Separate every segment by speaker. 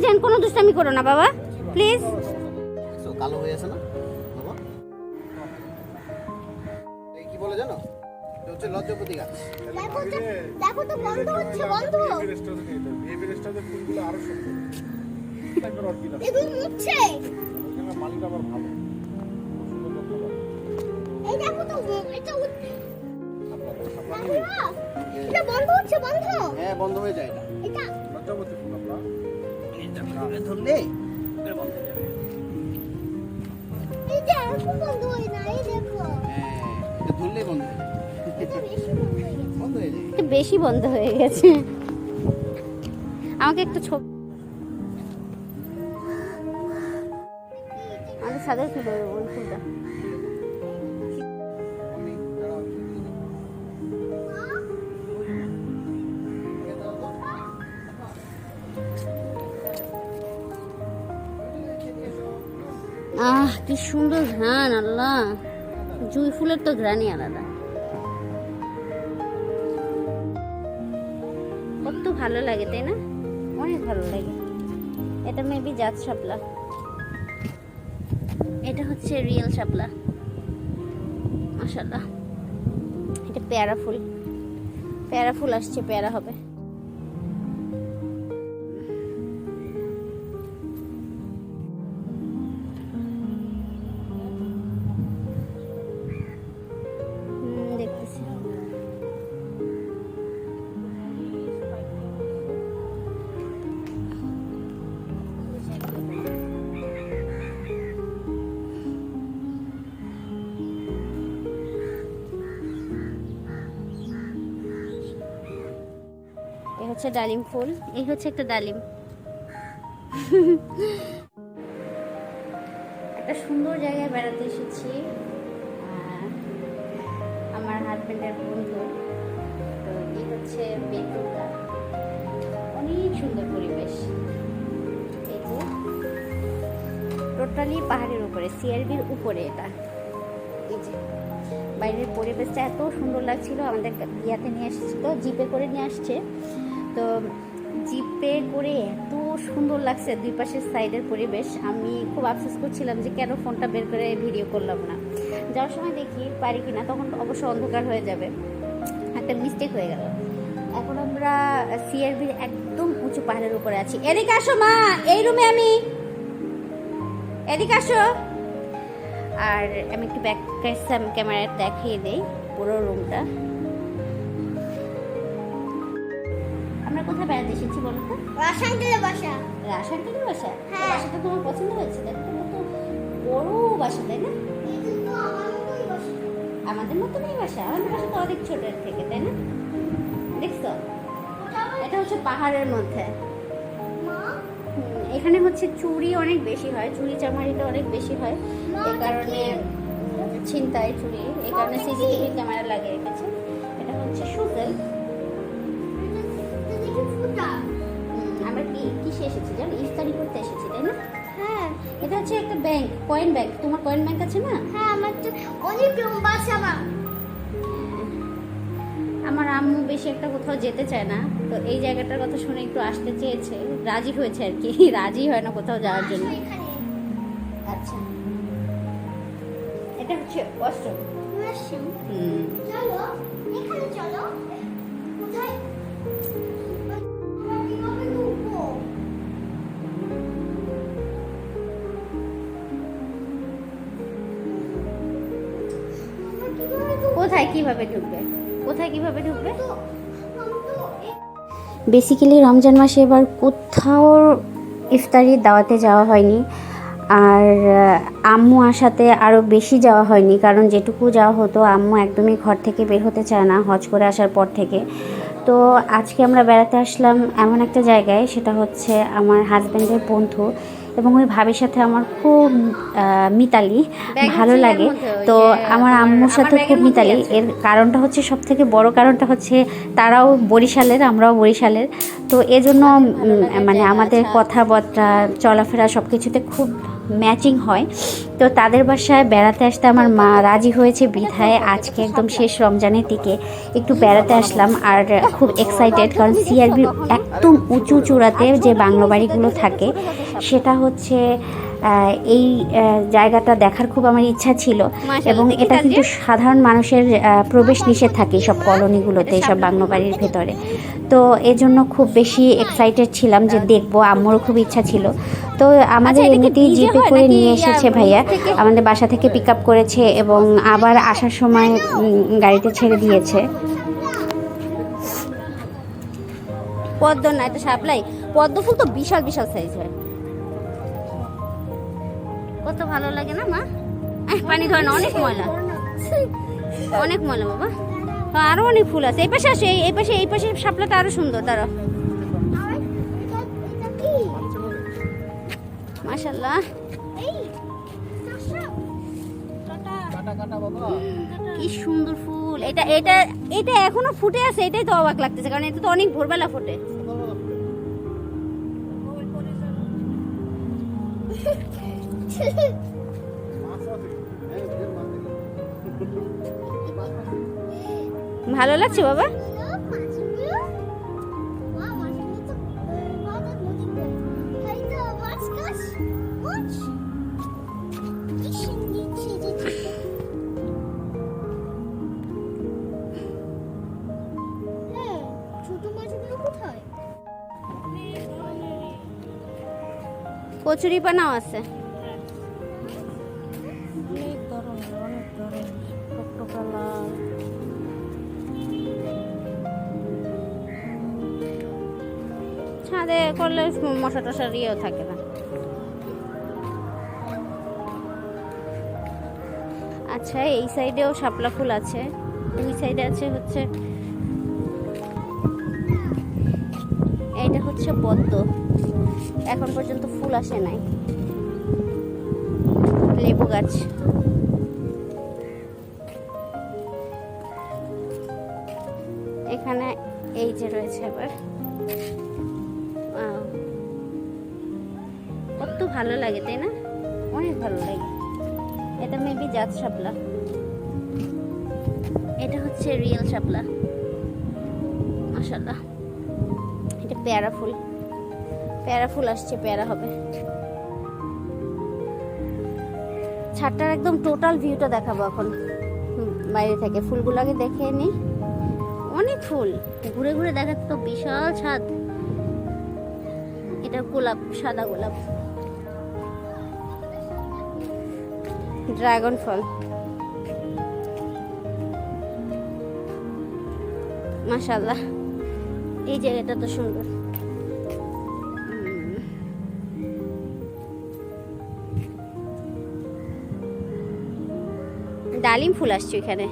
Speaker 1: যান, কোনো দুষ্টামি করো না বাবা প্লিজ।
Speaker 2: কালো হয়ে আছে না বাবা? এই কি বলে জানো, এটা হচ্ছে লজ্জাপতি গাছ।
Speaker 3: দেখো তো বন্ধ হচ্ছে, বন্ধ।
Speaker 4: এভারেস্টে ফুলগুলো আরো সুন্দর।
Speaker 3: এগুলো মুছছে।
Speaker 4: এখানে মালিক আবার ভালো। খুব সুন্দর লক্ষ্য।
Speaker 3: এই দেখো তো এটা এটা বন্ধ হচ্ছে, বন্ধ।
Speaker 2: হ্যাঁ বন্ধ হয়ে যায় এটা।
Speaker 3: এটা
Speaker 4: লজ্জাপতি ফুল আপনার।
Speaker 2: এটা ধরলে এটা বন্ধ হয়ে যাবে।
Speaker 3: এই যে এখন বন্ধ হয় না, এই দেখো।
Speaker 2: হ্যাঁ এটা ধরলেই বন্ধ হয়ে যায়।
Speaker 3: এটা বেশি বন্ধ হয়ে গেছে।
Speaker 2: বন্ধ হয়ে যায়।
Speaker 1: একটু বেশি বন্ধ হয়ে গেছে। আমাকে একটু ছবি আমাদের সাদা ফুল ওই ফুলটা। কি সুন্দর ঘ্রাণ, আল্লাহ, জুঁই ফুলের তো ঘ্রাণই আলাদা। কত ভালো লাগে তাই না, অনেক ভালো লাগে। এটা মেবি জাত শাপলা, এটা হচ্ছে রিয়েল শাপলা। মাশাআল্লাহ, এটা পেয়ারা ফুল, পেয়ারা ফুল আসছে, পেয়ারা হবে। দেখতেছি এই হচ্ছে ডালিম ফুল, এই হচ্ছে একটা ডালিম। একটা সুন্দর জায়গায় বেড়াতে এসেছি, আমার হাজবেন্ডের বন্ধু। তো এই হচ্ছে বেতুলটা, অনেক সুন্দর পরিবেশ। এই যে টোটালি পাহাড়ের উপরে, সিআরবির উপরে এটা। এই যে বাইরের পরিবেশটা এত সুন্দর লাগছিল। আমাদের ইয়াতে নিয়ে আসছিল, জিপে করে নিয়ে আসছে। তো জিপে করে এত সুন্দর লাগছে দুই পাশের সাইডের পরিবেশ। আমি খুব আফসোস করছিলাম যে কেন ফোনটা বের করে ভিডিও করলাম না। যাওয়ার সময় দেখি পারি কিনা, তখন অবশ্য অন্ধকার হয়ে যাবে, একটা মিস্টেক হয়ে গেল। এখন আমরা সিআরবির একদম উঁচু পাহাড়ের উপরে আছি। এদিকে আসো মা, এই রুমে আমি, এদিকে আসো। আর আমি একটু ব্যাক ক্যামেরায় দেখিয়ে দেই পুরো রুমটা। আমরা কোথায় বেড়াতে এসেছি বলো তো?
Speaker 3: রাসায়নিকের বাসা।
Speaker 1: রাসায়নিকের বাসা?
Speaker 3: হ্যাঁ।
Speaker 1: বাসাটা তোমার পছন্দ হয়েছে? দেখো তো বড় বাসা, তাই না?
Speaker 3: এটা তো আমার মতোই বাসা।
Speaker 1: আমাদের মতনই বাসা, আমাদের বাসা তো অনেক ছোটের থেকে, তাই না? দেখছো, এটা হচ্ছে পাহাড়ের মধ্যে।
Speaker 3: মা,
Speaker 1: এখানে হচ্ছে চুরি অনেক বেশি হয়, চুরি চামারিটা অনেক বেশি হয়। এই কারণে ছিনতাই, চুরি, এই কারণে সিসিটিভি ক্যামেরা লাগিয়ে রেখেছে। এটা হচ্ছে সুজেল।
Speaker 3: এটা দেখি ফুটা।
Speaker 1: আমরা কিসে এসেছি জানো? ইফতারি করতে এসেছি, তাই না?
Speaker 3: হ্যাঁ,
Speaker 1: এটা হচ্ছে একটা ব্যাংক, কয়েন ব্যাংক। তোমার কয়েন ব্যাংক আছে না?
Speaker 3: হ্যাঁ, আমার তো অনেক বাসা।
Speaker 1: আমার আম্মু বেশি একটা কোথাও যেতে চায় না, তো এই জায়গাটার কথা শুনে একটু আসতে চেয়েছে, রাজি হয়েছে আর কি। রাজি হয় না কোথাও যাওয়ার জন্য।
Speaker 3: এখানে
Speaker 1: আচ্ছা, এটা হচ্ছে ওয়াশরুম।
Speaker 3: ওয়াশরুম। চলো, এখানে চলো। কোথায়? আমরা কিভাবে ঢুকবো? আমরা কিভাবে ঢুকবো?
Speaker 1: কোথায় কিভাবে ঢুকবে? কোথায় কিভাবে ঢুকবে?
Speaker 3: আমি তো
Speaker 1: বেসিক্যালি রমজান মাসে এবার কোথাও ইফতারির দাওয়াতে যাওয়া হয়নি। আর আম্মু আসাতে আরও বেশি যাওয়া হয়নি, কারণ যেটুকু যাওয়া হতো আম্মু একদমই ঘর থেকে বের হতে চায় না হজ করে আসার পর থেকে। তো আজকে আমরা বেড়াতে আসলাম এমন একটা জায়গায়, সেটা হচ্ছে আমার হাজব্যান্ডের বন্ধু এবং ওই ভাবির সাথে আমার খুব মিতালি, ভালো লাগে। তো আমার আম্মুর সাথে খুব মিতালি। এর কারণটা হচ্ছে, সব থেকে বড় কারণটা হচ্ছে তারাও বরিশালের, আমরাও বরিশালের। তো এজন্য মানে আমাদের কথাবার্তা, চলাফেরা সব কিছুতে খুব ম্যাচিং হয়। তো তাদের বাসায় বেড়াতে আসতে আমার মা রাজি হয়েছে বিধায় আজকে একদম শেষ রমজানের দিকে একটু বেড়াতে আসলাম। আর খুব এক্সাইটেড, কারণ সিআরবির একদম উঁচু চূড়াতে যে বাংলো বাড়িগুলো থাকে সেটা হচ্ছে এই জায়গাটা দেখার খুব আমার ইচ্ছা ছিল। এবং এটা কিন্তু সাধারণ মানুষের প্রবেশ নিষেধ থাকে সব কলোনিগুলোতে, সব বাংলো বাড়ির ভেতরে। তো এজন্য খুব বেশি এক্সাইটেড ছিলাম যে দেখবো, আম্মুরও খুব ইচ্ছা ছিল। তো আমাদের এমনিতেই জিপে করে নিয়ে এসেছে ভাইয়া, আমাদের বাসা থেকে পিক আপ করেছে এবং আবার আসার সময় গাড়িতে ছেড়ে দিয়েছে।
Speaker 5: পদ্ম না, এটা শাপলাই। পদ্ম ফুল তো বিশাল বিশাল সাইজ হয়। কত ভালো লাগে না মা? পানি ধরে না, অনেক ময়লা, অনেক ময়লা বাবা। আরো অনেক ফুল আছে। এই পাশে আসে, এই পাশে শাপলাটা আরো সুন্দর। তারা মাশাআল্লাহ, কি সুন্দর ফুল। এটা এটা এটা এখনো ফুটে আছে, এটাই তো অবাক লাগতেছে, কারণ এটা তো অনেক ভোরবেলা ফোটে। ভালো লাগছে বাবা?
Speaker 3: ছোট মাছগুলো কোথায়?
Speaker 5: কচুরি পানাও আছে। ছাদে করলে মশা টশার ইয়েও থাকে না। আচ্ছা, এই সাইডেও শাপলা ফুল আছে, ওই সাইডে আছে হচ্ছে, এইটা হচ্ছে পদ্ম। এখন পর্যন্ত ফুল আসে নাই। লেবু গাছ, এখানে এই যে রয়েছে আবার। কত ভালো লাগে তাই না? অনেক ভালো লাগে। এটা মেবি জাত শাপলা, এটা হচ্ছে রিয়েল শাপলা। মাশাআল্লাহ, এটা পেয়ারা ফুল। পেয়ারা ফুল আসছে, পেয়ারা হবে। ছাদটার একদম টোটাল ভিউটা দেখাবো এখন বাইরে থেকে। ফুলগুলোকে দেখে নি, অনেক ফুল ঘুরে ঘুরে দেখাচ্ছে তো, বিশাল ছাদ। এটা গোলাপ, সাদা গোলাপ, ড্রাগন ফল। মাশাআল্লাহ, এই জায়গাটা তো সুন্দর। ডালিম ফুল আসছে এখানে।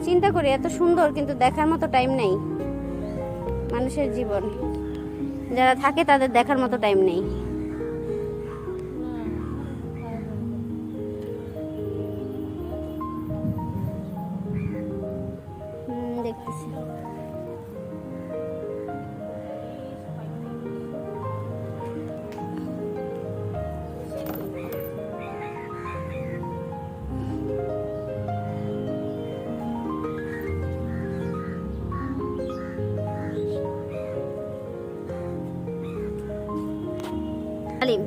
Speaker 5: চিন্তা করি এত সুন্দর, কিন্তু দেখার মতো টাইম নেই। মানুষের জীবন, যারা থাকে তাদের দেখার মতো টাইম নেই। দেখতেছি ডালিম।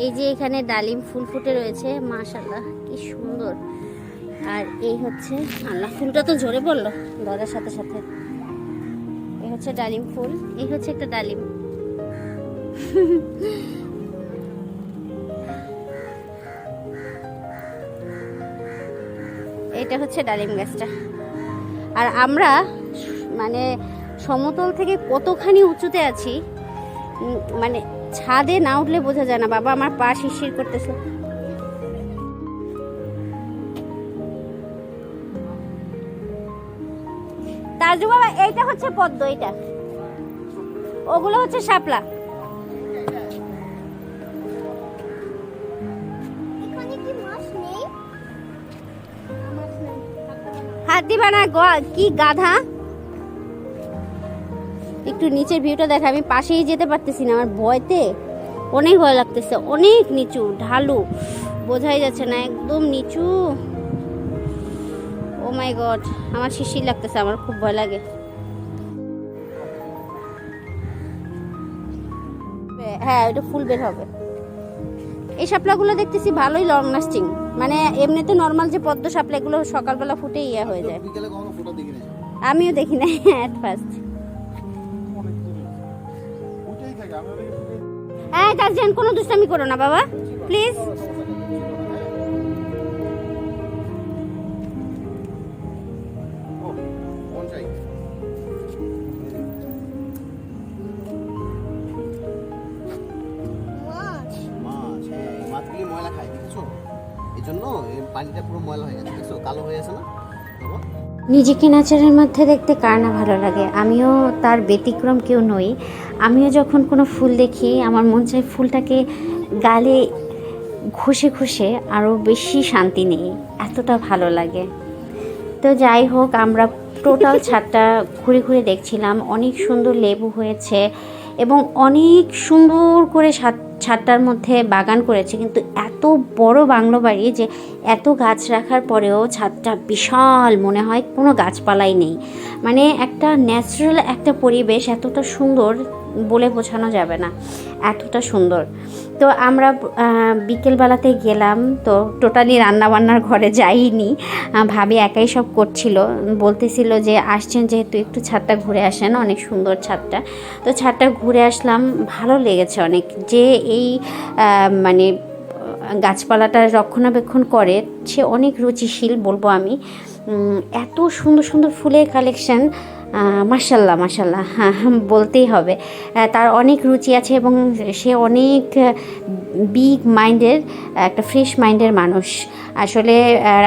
Speaker 5: এই যে এখানে ডালিম ফুল ফুটে রয়েছে, মাশাআল্লাহ কি সুন্দর। আর এই হচ্ছে, আল্লাহ ফুলটা তো ঝরে পড়লো ধরার সাথে সাথে। এই হচ্ছে ডালিম ফুল, এই হচ্ছে একটা ডালিম। এটা হচ্ছে ডালিম গাছটা। আর আমরা মানে সমতল থেকে কতখানি উঁচুতে আছি, মানে ছাদে না উঠলে বোঝা যায় না। বাবা আমার পা শিরশির করতেছে। তাজু বাবা, এইটা হচ্ছে পদ্ম। এটা ওগুলো হচ্ছে শাপলা।
Speaker 3: এখানে কি মাছ নেই? মাছ নেই।
Speaker 5: হাত দিবা না কি গাধা। একটু নিচের ভিউটা দেখা, আমি পাশেই যেতে পারতেছি না, আমার ভয়তে অনেক ভয় লাগতেছে। অনেক নিচু, ঢালু, বোঝাই যাচ্ছে না, একদম নিচু। ও মাই গড, আমার শিশির লাগতেছে, আমার খুব ভয় লাগে। হ্যাঁ, ওটা ফুল বের হবে। এই শাপলাগুলো দেখতেছি ভালোই লং লাস্টিং, মানে এমনিতে নর্মাল যে পদ্ম শাপলা এগুলো সকালবেলা ফুটে ইয়ে হয়ে যায়।
Speaker 2: বিকেলে কখনো ফটো দেখি না।
Speaker 5: আমিও দেখি না অ্যাট ফার্স্ট।
Speaker 4: ওইটাই থাকে আমি ওটাকে
Speaker 5: এই তারজান, কোনো দুষ্টামি করো না বাবা, প্লিজ।
Speaker 2: কোন চাই?
Speaker 3: মাছ।
Speaker 2: মাছ, হ্যাঁ, এই মাছগুলি ময়লা খায়, দেখেছো? এই জন্য এই পানিটা পুরো ময়লা হয়ে গেছে, দেখছো? কালো হয়ে গেছে না বাবা?
Speaker 1: নিজেকে নেচারের মধ্যে দেখতে কার না ভালো লাগে, আমিও তার ব্যতিক্রম কেউ নই। আমিও যখন কোনো ফুল দেখি আমার মন চায় ফুলটাকে গালে ঘষে ঘষে আরও বেশি শান্তি নেই, এতটা ভালো লাগে। তো যাই হোক, আমরা টোটাল ছাদটা ঘুরে ঘুরে দেখছিলাম। অনেক সুন্দর লেবু হয়েছে এবং অনেক সুন্দর করে ছাদটার মধ্যে বাগান করেছে, কিন্তু এত বড় বাংলো বাড়ি যে এত গাছ রাখার পরেও ছাদটা বিশাল মনে হয়, কোনো গাছপালাই নেই। মানে একটা ন্যাচারাল একটা পরিবেশ, এতটা সুন্দর বলে বোঝানো যাবে না, এতটা সুন্দর। তো আমরা বিকেলবেলাতে গেলাম, তো টোটালি রান্নাবান্নার ঘরে যাইনি, ভাবি একাই সব করছিল, বলতেছিল যে আসছেন যেহেতু একটু ছাদটা ঘুরে আসেন, অনেক সুন্দর ছাদটা। তো ছাদটা ঘুরে আসলাম, ভালো লেগেছে অনেক। যে এই মানে গাছপালাটা রক্ষণাবেক্ষণ করে সে অনেক রুচিশীল বলবো আমি। এত সুন্দর সুন্দর ফুলের কালেকশন, মাশাল্লাহ মাশাল্লাহ, হ্যাঁ বলতেই হবে। তার অনেক রুচি আছে এবং সে অনেক বিগ মাইন্ডের, একটা ফ্রেশ মাইন্ডের মানুষ। আসলে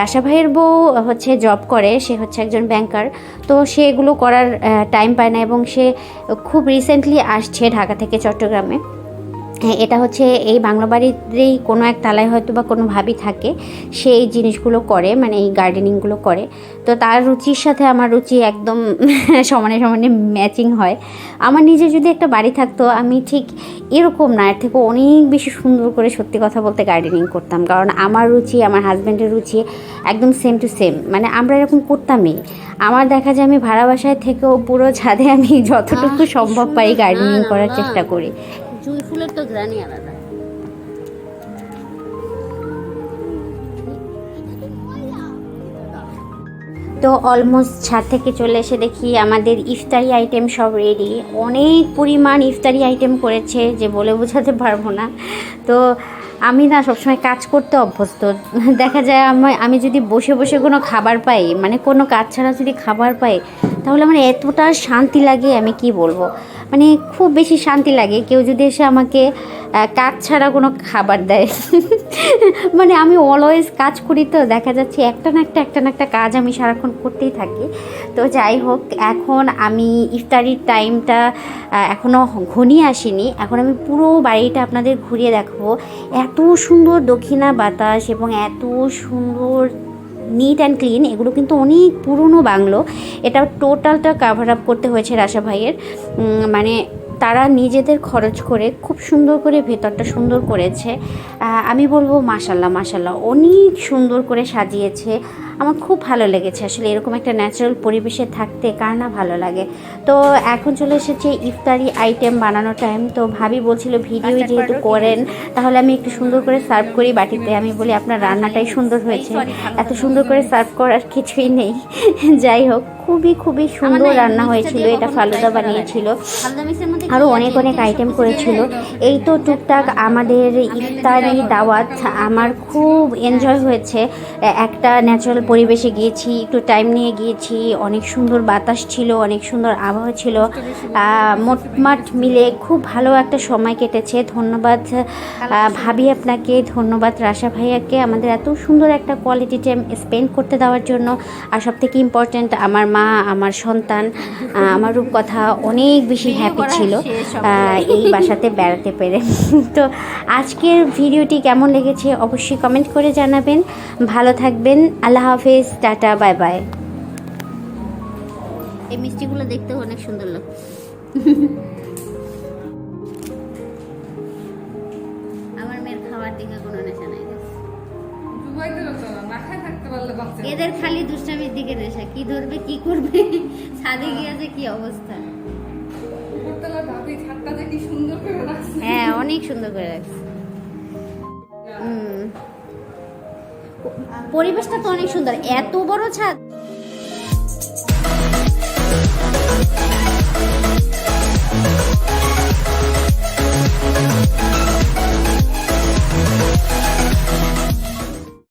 Speaker 1: রাশা ভাইয়ের বউ হচ্ছে জব করে, সে হচ্ছে একজন ব্যাংকার, তো সে এগুলো করার টাইম পায় না এবং সে খুব রিসেন্টলি আসছে ঢাকা থেকে চট্টগ্রামে। এটা হচ্ছে এই বাংলা বাড়িতেই কোনো এক তালায় হয়তো বা কোনো ভাবি থাকে, সে এই জিনিসগুলো করে, মানে এই গার্ডেনিংগুলো করে। তো তার রুচির সাথে আমার রুচি একদম সমানে সমানে ম্যাচিং হয়। আমার নিজে যদি একটা বাড়ি থাকতো আমি ঠিক এরকম না, এর থেকে অনেক বেশি সুন্দর করে সত্যি কথা বলতে গার্ডেনিং করতাম, কারণ আমার রুচি আমার হাজব্যান্ডের রুচি একদম সেম টু সেম, মানে আমরা এরকম করতামই। আমার দেখা যায় আমি ভাড়া বাসায় থেকেও পুরো ছাদে আমি যতটুকু সম্ভব পারি গার্ডেনিং করার চেষ্টা করি।
Speaker 5: জুঁই ফুলের তো গ্রানি আলাদা।
Speaker 1: তো অলমোস্ট ছাদ থেকে চলে এসে দেখি আমাদের ইফতারি আইটেম সব রেডি, অনেক পরিমাণ ইফতারি আইটেম করেছে যে বলে বোঝাতে পারবো না। তো আমি না সবসময় কাজ করতে অভ্যস্ত, দেখা যায় আমি যদি বসে বসে কোনো খাবার পাই, মানে কোনো কাজ ছাড়া যদি খাবার পাই, তাহলে আমার এতটা শান্তি লাগে আমি কি বলবো, মানে খুব বেশি শান্তি লাগে। কেউ যদি এসে আমাকে কাজ ছাড়া কোনো খাবার দেয় মানে আমি অলওয়েজ কাজ করি, তো দেখা যাচ্ছে একটা না একটা কাজ আমি সারাক্ষণ করতেই থাকি। তো যাই হোক, এখন আমি ইফতারির টাইমটা এখনও ঘনিয়ে আসেনি, এখন আমি পুরো বাড়িটা আপনাদের ঘুরিয়ে দেখাবো। এত সুন্দর দক্ষিণা বাতাস এবং এত সুন্দর নিট অ্যান্ড ক্লিন, এগুলো কিন্তু অনেক পুরনো বাংলো। এটা টোটালটা কাভার আপ করতে হয়েছে রাশা ভাইয়ের, মানে তারা নিজেদের খরচ করে খুব সুন্দর করে ভেতরটা সুন্দর করেছে। আমি বলবো মাশাল্লাহ মাশাল্লাহ, অনেক সুন্দর করে সাজিয়েছে, আমার খুব ভালো লেগেছে। আসলে এরকম একটা ন্যাচারাল পরিবেশে থাকতে কার না ভালো লাগে। তো এখন চলে এসেছে ইফতারি আইটেম বানানোর টাইম। তো ভাবি বলছিল ভিডিও যেহেতু করেন তাহলে আমি একটু সুন্দর করে সার্ভ করি বাটিতে। আমি বলি আপনার রান্নাটাই সুন্দর হয়েছে, এত সুন্দর করে সার্ভ করার কিছুই নেই। যাই হোক, খুবই সুন্দর রান্না হয়েছিল। এটা ফালুদা বানিয়েছিল, আরও অনেক আইটেম করেছিল। এই তো টুকটাক আমাদের ইফতারি দাওয়াত। আমার খুব এনজয় হয়েছে, একটা ন্যাচারাল পরিবেশে গিয়েছি, একটু টাইম নিয়ে গিয়েছি। অনেক সুন্দর বাতাস ছিল, অনেক সুন্দর আবহাওয়া ছিল। মোটমাট মিলে খুব ভালো একটা সময় কেটেছে। ধন্যবাদ ভাবি আপনাকে, ধন্যবাদ রাশা ভাইয়াকে আমাদের এত সুন্দর একটা কোয়ালিটি টাইম স্পেন্ড করতে দেওয়ার জন্য। আর সবথেকে ইম্পর্ট্যান্ট আমার মা, আমার সন্তান, আমার রূপকথা অনেক বেশি হ্যাপি ছিল এই বাসাতে বেড়াতে পেরে। তো আজকের ভিডিওটি কেমন লেগেছে অবশ্যই কমেন্ট করে জানাবেন। ভালো থাকবেন, আল্লাহ হাফেজ, টাটা, বাই বাই।
Speaker 5: এই মিষ্টিগুলো দেখতেও অনেক সুন্দর লাগছে। আমার মেয়ের খাওয়ার দিকে কোনো নেশা নাই। এদের খালি দুষ্টামির দিকে নেশা, কি ধরবে কি করবে, ছাদে গিয়ে যে কি অবস্থা। হ্যাঁ, অনেক সুন্দর করে রাখছে। পরিবেশটা তো অনেক সুন্দর, এত বড় ছাদ।